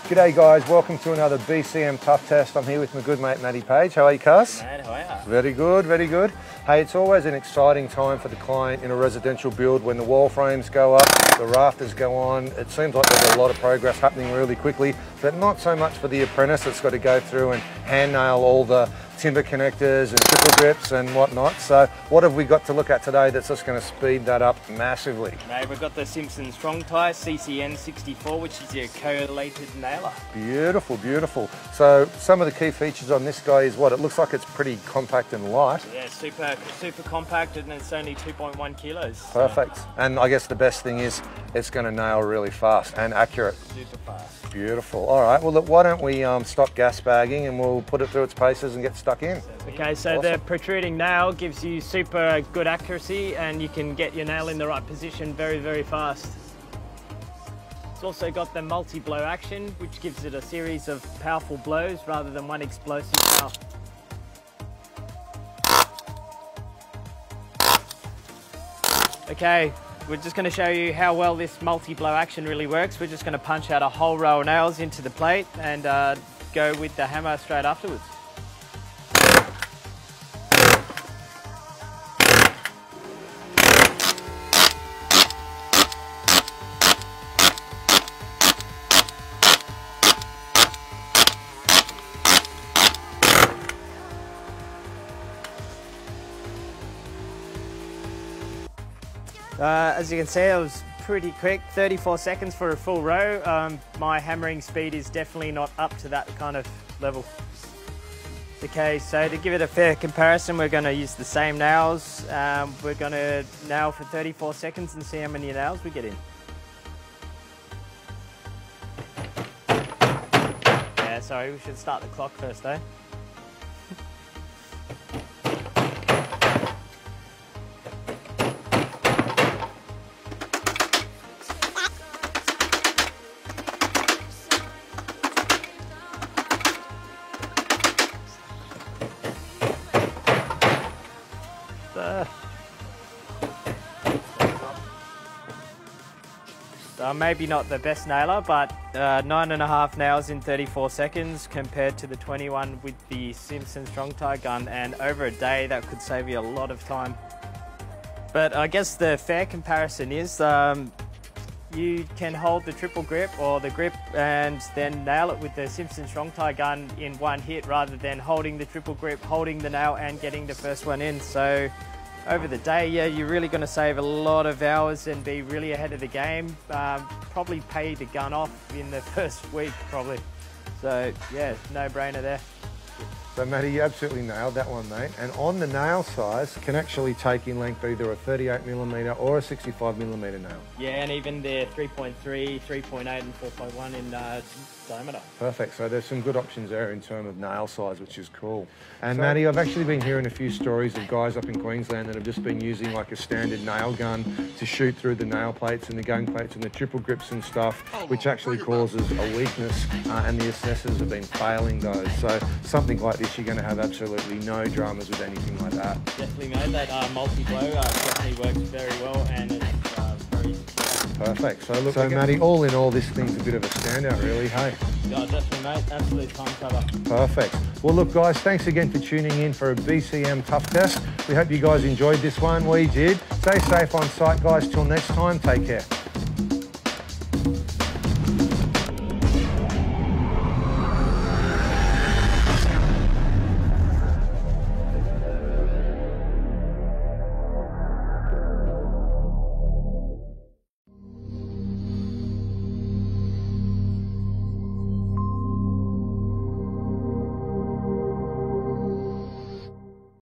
G'day guys, welcome to another BCM Tough Test. I'm here with my good mate Matty Page. How are you, Cuz? Mate, how are you? Very good, very good. Hey, it's always an exciting time for the client in a residential build when the wall frames go up, the rafters go on. It seems like there's a lot of progress happening really quickly, but not so much for the apprentice that's got to go through and hand nail all the timber connectors and triple grips and whatnot. So what have we got to look at today that's just going to speed that up massively? Mate, we've got the Simpson strong tie CCN64, which is your collated nailer. Beautiful, beautiful. So some of the key features on this guy is what? It looks like it's pretty compact and light. Yeah, super compact, and it's only 2.1 kilos. Perfect. And I guess the best thing is it's going to nail really fast and accurate. Super fast. Beautiful. All right, well look, why don't we stop gas bagging and we'll put it through its paces and get stuck in. Okay, so awesome. The protruding nail gives you super good accuracy, and you can get your nail in the right position very, very fast. It's also got the multi-blow action, which gives it a series of powerful blows rather than one explosive nail. Okay, we're just going to show you how well this multi-blow action really works. We're just going to punch out a whole row of nails into the plate and go with the hammer straight afterwards. As you can see, it was pretty quick, 34 seconds for a full row. My hammering speed is definitely not up to that kind of level. Okay, so to give it a fair comparison, we're going to use the same nails. We're going to nail for 34 seconds and see how many nails we get in. Yeah, sorry, we should start the clock first, eh? Maybe not the best nailer, but 9.5 nails in 34 seconds compared to the 21 with the Simpson strong tie gun, and over a day that could save you a lot of time. But I guess the fair comparison is you can hold the triple grip or the grip and then nail it with the Simpson strong tie gun in one hit, rather than holding the triple grip, holding the nail and getting the first one in. So over the day, yeah, you're really going to save a lot of hours and be really ahead of the game. Probably pay the gun off in the first week, probably. So yeah, no brainer there. So Matty, you absolutely nailed that one, mate. And on the nail size, can actually take in length either a 38mm or a 65mm nail. Yeah, and even the 3.3, 3.8 and 4.1 in diameter. Perfect, so there's some good options there in terms of nail size, which is cool. And Matty, I've actually been hearing a few stories of guys up in Queensland that have just been using like a standard nail gun to shoot through the nail plates and the gun plates and the triple grips and stuff, which actually causes a weakness, and the assessors have been failing those. So something like this, you're going to have absolutely no dramas with anything like that. Definitely, mate. That multi-blow definitely works very well, and it's very perfect. So look, Matty, all in all, this thing's a bit of a standout, really, hey? Yeah, definitely, mate. Absolute time cover. Perfect. Well, look, guys, thanks again for tuning in for a BCM Tough Test. We hope you guys enjoyed this one. We did. Stay safe on site, guys. Till next time, take care.